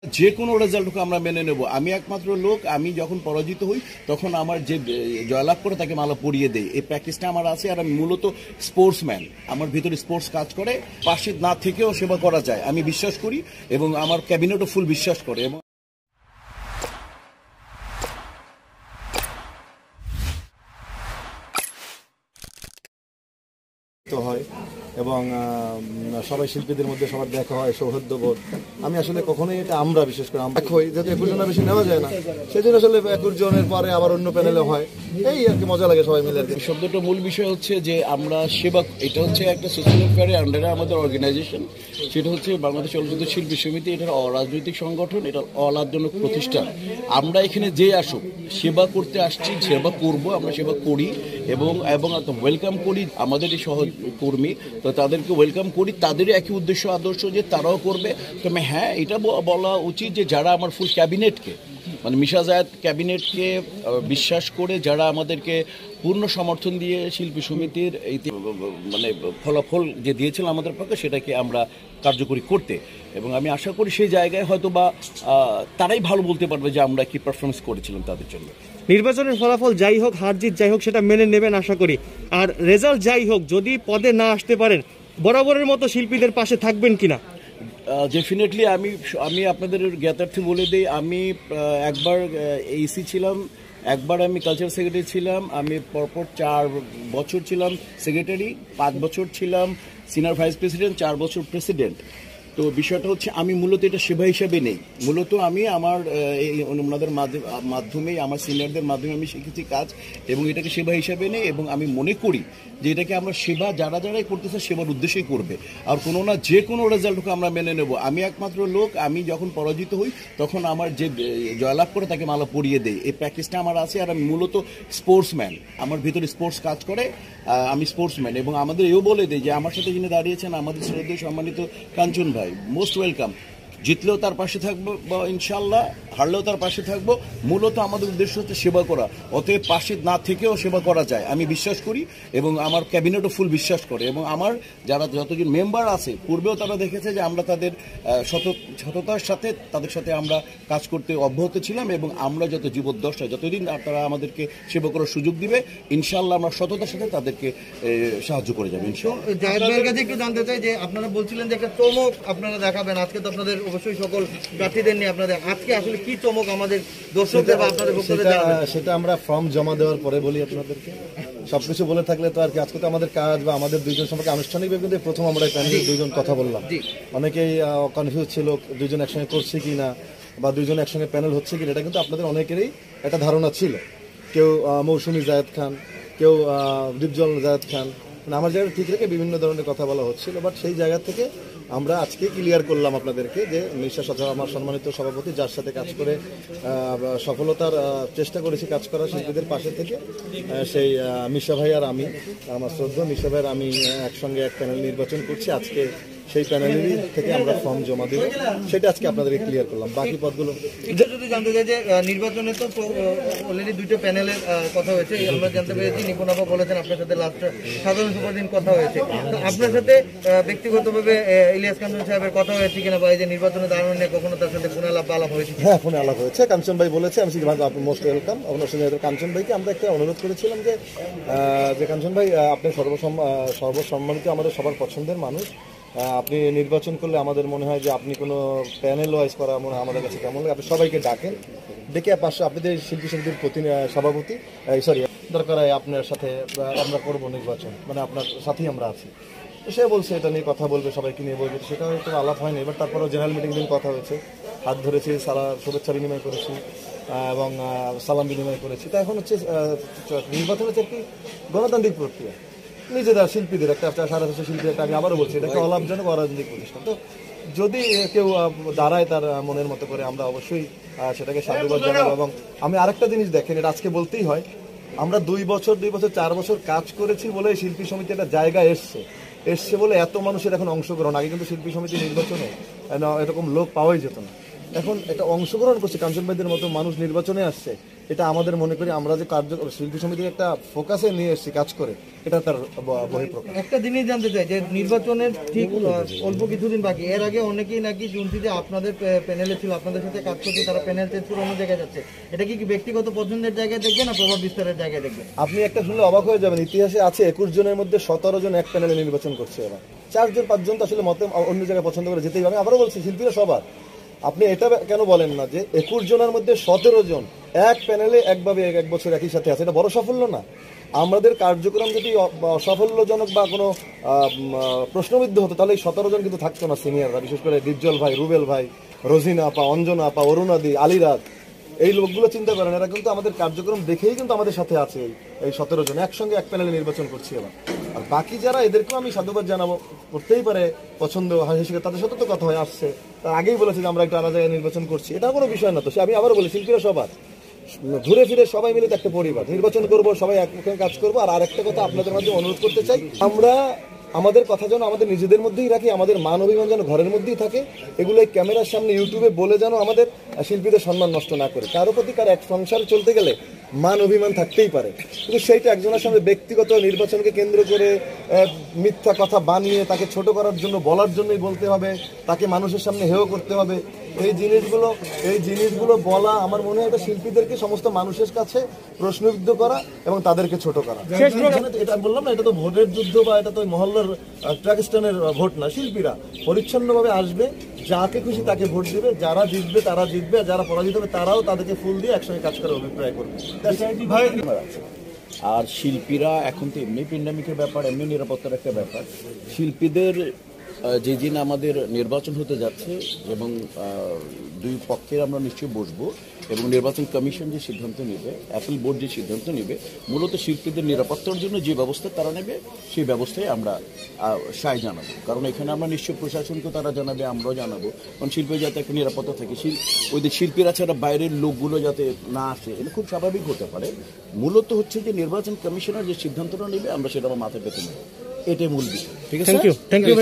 যে কোনো রেজাল্টকে আমরা মেনে নেব। আমি একমাত্র লোক, আমি যখন পরাজিত হই তখন আমার যে জয়লাভ করে তাকে মালা পরিয়ে দেয়, এই প্র্যাকটিসটা আমার আছে। আর আমি মূলত স্পোর্টসম্যান, আমার ভিতরে স্পোর্টস কাজ করে, পাশে না থেকেও সেবা করা যায় আমি বিশ্বাস করি, এবং আমার ক্যাবিনেটও ফুল বিশ্বাস করে। এবং হয় এবং সবাই শিল্পীদের মধ্যে সবার দেখা হয়, সৌহার্দ্যবোধ। আমি আসলে কখনোই এটা আমরা বিশেষ করে আমরা হই যাতে 21 জনের বেশি নেওয়া যায় না, সেই জন্য আসলে 21 জনের পরে আবার অন্য প্যানেলে হয়, এই আর কি মজা লাগে সবাই মিলে। আর কি শব্দটা মূল বিষয় হচ্ছে যে আমরা সেবা, এটা হচ্ছে একটা সোশ্যাল ওয়েলফেয়ারের আন্ডারে আমাদের অর্গানাইজেশন, সেটা হচ্ছে বাংলাদেশ চলচ্চিত্র শিল্পী সমিতি। এটার অরাজনৈতিক সংগঠন, এটা অলাভজনক প্রতিষ্ঠান। আমরা এখানে যে আসুক সেবা করতে আসছি, সেবা করব, আমরা সেবা করি এবং ওয়েলকাম করি আমাদের এই সহকর্মী, তো তাদেরকে ওয়েলকাম করি। তাদেরই একই উদ্দেশ্য আদর্শ যে তারাও করবে। তবে হ্যাঁ, এটা বলা উচিত যে যারা আমার ফুল ক্যাবিনেটকে, মানে মিশা জায়েদ ক্যাবিনেটকে বিশ্বাস করে যারা আমাদেরকে পূর্ণ সমর্থন দিয়ে শিল্পী সমিতির এই মানে ফলাফল যে দিয়েছিল আমাদের পক্ষে, সেটাকে আমরা কার্যকরী করতে, এবং আমি আশা করি সেই জায়গায় হয়তো বা তারাই ভালো বলতে পারবে যে আমরা কি পারফরমেন্স করেছিলাম তাদের জন্য। নির্বাচনের ফলাফল যাই হোক, হার জিত যাই হোক, সেটা মেনে নেবেন আশা করি। আর রেজাল্ট যাই হোক, যদি পদে না আসতে পারেন, বরাবরের মতো শিল্পীদের পাশে থাকবেন কিনা? ডেফিনেটলি। আমি আপনাদের জ্ঞাতার্থে বলে দিই, আমি একবার এইসি ছিলাম, একবার আমি কালচার সেক্রেটারি ছিলাম, আমি পরপর 4 বছর ছিলাম সেক্রেটারি, 5 বছর ছিলাম সিনিয়র ভাইস প্রেসিডেন্ট, 4 বছর প্রেসিডেন্ট। তো বিষয়টা হচ্ছে আমি মূলত এটা সেবা হিসাবে নেই, মূলত আমি আমার এই ওনাদের মাধ্যমেই, আমার সিনিয়রদের মাধ্যমে আমি শিখেছি কাজ, এবং এটাকে সেবা হিসাবে নেই। এবং আমি মনে করি যে এটাকে আমরা সেবা যারাই করতেছে সেবার উদ্দেশ্যেই করবে, আর কোনো না যে কোনো রেজাল্টকে আমরা মেনে নেব। আমি একমাত্র লোক, আমি যখন পরাজিত হই তখন আমার যে জয়লাভ করে তাকে মালা পরিয়ে দেয়, এই প্র্যাকটিসটা আমার আছে। আর আমি মূলত স্পোর্টসম্যান, আমার ভিতরে স্পোর্টস কাজ করে, আমি স্পোর্টসম্যান। এবং আমাদের এও বলে দেয় যে আমার সাথে যিনি দাঁড়িয়েছেন আমাদের শ্রদ্ধেয় সম্মানিত কাঞ্চন ভাই, মোস্ট ওয়েলকাম। জিতলেও তার পাশে থাকবো বা ইনশাল্লাহ হারলেও তার পাশে থাকবো। মূলত আমাদের উদ্দেশ্য হচ্ছে সেবা করা, অতএব পাশে না থেকেও সেবা করা যায় আমি বিশ্বাস করি, এবং আমার ক্যাবিনেটও ফুল বিশ্বাস করে। এবং আমার যারা যতজন মেম্বার আছে, পূর্বেও তারা দেখেছে যে আমরা তাদের সততার সাথে তাদের সাথে আমরা কাজ করতে অব্যাহত ছিলাম, এবং আমরা যত জীবদ্দশা যতদিন তারা আমাদেরকে সেবা করার সুযোগ দিবে, ইনশাল্লাহ আমরা সততার সাথে তাদেরকে সাহায্য করে যাবে। জায়েদ ভাইয়ের কাছে একটু জানতে চাই যে আপনারা বলছিলেন যে একটা চমক আপনারা দেখাবেন আজকে, তো আপনাদের অবশ্যই সকল প্রার্থীদের নিয়ে আপনাদের আজকে আসলে কি চমক আমাদের দর্শকদের বা আপনাদের সেটা আমরা ফর্ম জমা দেওয়ার পরে বলি আপনাদেরকে। সবকিছু বলে থাকলে তো আর কি, আজকে তো আমাদের কাজ বা আমাদের দুইজন সম্পর্কে আনুষ্ঠানিকভাবে কিন্তু প্রথম আমরা প্যানেলে দুইজন কথা বললাম। অনেকেই কনফিউজ ছিল দুইজন একসঙ্গে করছি কি না, বা দুইজন একসঙ্গে প্যানেল হচ্ছে কিনা, এটা কিন্তু আপনাদের অনেকেরই একটা ধারণা ছিল। কেউ মৌসুমী জায়েদ খান, কেউ দীপজল জায়েদ খান, আমার জায়গায় ঠিক রেখে বিভিন্ন ধরনের কথা বলা হচ্ছিল। বাট সেই জায়গা থেকে আমরা আজকে ক্লিয়ার করলাম আপনাদেরকে যে মিশা আমার সম্মানিত সভাপতি, যার সাথে কাজ করে সফলতার চেষ্টা করেছি কাজ করা শিল্পীদের পাশে থেকে, সেই মিশা ভাই আর আমি, আমার শ্রদ্ধা মিশা ভাই আর আমি একসঙ্গে এক প্যানেল নির্বাচন করছি। আজকে সেই প্যানেলেরই থেকে আমরা ফর্ম জমা দেব, সেটা আজকে আপনাদেরকে ক্লিয়ার করলাম। বাকি পদগুলো যদি জানতে চাই যে নির্বাচনে তো অলরেডি 2টো প্যানেলের কথা হয়েছে, আমরা জানতে পেরেছি নিপুণ আপা বলেছেন আপনার সাথে লাস্ট সাধারণ সম্পাদক কথা হয়েছে, তো আপনার সাথে ব্যক্তিগতভাবে ইলিয়াস কাঞ্চন সাহেবের কথা হয়েছে কিনা, বা এই যে নির্বাচনে দাঁড়ানো নিয়ে কখনো তার সাথে ফোনে আলাপ হয়েছে? হ্যাঁ, ফোনে আলাপ হয়েছে। কাঞ্চন ভাই বলেছে, আমি আপনি মোস্ট ওয়েলকাম। আপনার সঙ্গে কাঞ্চন ভাইকে আমরা একটা অনুরোধ করেছিলাম যে কাঞ্চন ভাই আপনি সর্বসম্মানিত, আমাদের সবার পছন্দের মানুষ, আপনি নির্বাচন করলে আমাদের মনে হয় যে আপনি কোনো প্যানেল ওয়াইজ করা মনে হয় আমাদের কাছে কেমন লাগে, আপনি সবাইকে ডাকেন, ডেকে পাশে আপনাদের শিল্পী সমিতির সভাপতি দরকার হয় আপনার সাথে আমরা করবো নির্বাচন, মানে আপনার সাথেই আমরা আছি। তো সে বলছে এটা নিয়ে কথা বলবে, সবাইকে নিয়ে বলবে, সেটা হয়তো আলাপ হয়নি। এবার তারপরেও জেনারেল মিটিং দিন কথা হয়েছে, হাত ধরেছি, সারা শুভেচ্ছা বিনিময় করেছি এবং সালাম বিনিময় করেছি। তা এখন হচ্ছে নির্বাচন হচ্ছে একটি গণতান্ত্রিক প্রক্রিয়া, নিজেরা শিল্পীদের একটা সারা দেশের শিল্পীদের একটা, আমি আবারও বলছি এটা একটা অলাভজনক অরাজনৈতিক প্রতিষ্ঠান। তো যদি কেউ দাঁড়ায় তার মনের মতো করে, আমরা অবশ্যই সেটাকে সাধুবাদ জানাবো। এবং আমি আরেকটা জিনিস দেখেন, এটা আজকে বলতেই হয়, আমরা 2 বছর 4 বছর কাজ করেছি বলে শিল্পী সমিতি একটা জায়গায় এসছে বলে এত মানুষের এখন অংশগ্রহণ। আগে কিন্তু শিল্পী সমিতি নির্বাচনে এরকম লোক পাওয়াই যেত না, এখন এটা অংশগ্রহণ করছে। কাঞ্চন ভাইদের মতো মানুষ নির্বাচনে আসছে, এটা আমাদের মনে করি আমরা যে শিল্পী সমিতির একটা ফোকাসে নিয়ে এসেছি কাজ করে, এটা তার বহিঃপ্রকাশ। একটা জিনিস জানতে চাই যে নির্বাচনের ঠিক অল্প কিছুদিন বাকি, এর আগে অনেকেই নাকি শুনছি যে আপনাদের প্যানেলে ছিল, আপনাদের সাথে কাজ করছে, তারা প্যানেল চেঞ্জ করে অন্য জায়গায় যাচ্ছে। এটা কি ব্যক্তিগত পছন্দের জায়গায় দেখবেন না প্রভাব বিস্তারের জায়গায় দেখবেন? আপনি একটা শুনলে অবাক হয়ে যাবেন, ইতিহাসে আছে 21 জনের মধ্যে 17 জন এক প্যানেলে নির্বাচন করছে। এবার 4 জন 5 জন তো আসলে মতে অন্য জায়গায় পছন্দ করে যেতেই হবে। আবারও বলছি, শিল্পীরা সবার। আপনি এটা কেন বলেন না যে 21 জনের মধ্যে 17 জন এক প্যানেলে একভাবে এক বছর একই সাথে আছে? এটা বড় সাফল্য না? আমাদের কার্যক্রম যদি সাফল্যজনক বা কোনো প্রশ্নবিদ্ধ হতো তাহলে এই 17 জন কিন্তু থাকতো না সিনিয়ররা, বিশেষ করে ডিপজল ভাই, রুবেল ভাই, রোজিনা আপা, অঞ্জনা আপা, অরুণাদি, আলিরাজ, এই লোকগুলো চিন্তা করেন, এরা কিন্তু আমাদের কার্যক্রম দেখেই কিন্তু আমাদের সাথে আছে। এই 17 জন একসঙ্গে এক প্যানেলে নির্বাচন করছি এবার। আর বাকি যারা, এদেরকেও আমি সাধুবাদ জানাবো, করতেই পারে পছন্দ, হাসি, তাদের সাথে তো কথা হয়ে আসছে, তার আগেই বলেছে যে আমরা একটা আলাদা জায়গায় নির্বাচন করছি, এটা কোনো বিষয় না। তো আমি আবারও বলি, শিল্পীরা সবার, ঘুরে ফিরে সবাই মিলে একটা পরিবার, নির্বাচন করবো, সবাই একমুখে কাজ করবো। আর আরেকটা কথা আপনাদের মাধ্যমে অনুরোধ করতে চাই, আমরা আমাদের কথা যেন আমাদের নিজেদের মধ্যেই রাখি, আমাদের মান অভিমান যেন ঘরের মধ্যেই থাকে। এগুলো এই ক্যামেরার সামনে ইউটিউবে বলে যেন আমাদের শিল্পীদের সম্মান নষ্ট না করে। কারো প্রতি কার এক সংসার চলতে গেলে মান অভিমান থাকতেই পারে, কিন্তু সেইটা একজনের সামনে ব্যক্তিগত নির্বাচনকে কেন্দ্র করে মিথ্যা কথা বানিয়ে তাকে ছোট করার জন্য, বলার জন্যই বলতে হবে, তাকে মানুষের সামনে হেয় করতে হবে, এই জিনিসগুলো বলা আমার মনে হয় এটা শিল্পীদেরকে সমস্ত মানুষের কাছে প্রশ্নবিদ্ধ করা এবং তাদেরকে ছোট করা। এটা বললাম না, এটা তো ভোটের যুদ্ধ বা এটা তো মহল্লার ট্রাকস্টানের ভোট না। শিল্পীরা পরিচ্ছন্নভাবে আসবে, যাকে খুশি তাকে ভোট দিবে, যারা জিতবে তারা জিতবে, আর যারা পরাজিত হবে তারাও তাদেরকে ফুল দিয়ে একসঙ্গে কাজ করার অভিপ্রায় করবে। আর শিল্পীরা এখন তো এমনি প্যান্ডেমিকের ব্যাপার, এমনি নিরাপত্তার একটা ব্যাপার। শিল্পীদের যে দিন আমাদের নির্বাচন হতে যাচ্ছে এবং দুই পক্ষের আমরা নিশ্চয়ই বসবো এবং নির্বাচন কমিশন যে সিদ্ধান্ত নেবে, অ্যাপিল বোর্ড যে সিদ্ধান্ত নেবে, মূলত শিল্পীদের নিরাপত্তার জন্য যে ব্যবস্থা তারা নেবে সেই ব্যবস্থায় আমরা সায় জানাবো। কারণ এখানে আমরা নিশ্চয়ই প্রশাসনকে তারা জানাবে, আমরাও জানাবো, কারণ শিল্পী যাতে একটা নিরাপত্তা থাকে, ওই শিল্পীরা ছাড়া বাইরের লোকগুলো যাতে না আসে, এটা খুব স্বাভাবিক হতে পারে। মূলত হচ্ছে যে নির্বাচন কমিশনার যে সিদ্ধান্তটা নেবে আমরা সেটা আমার মাথায় পেতে নেব, এটাই মূল বিষয়। ঠিক আছে, থ্যাংক ইউ।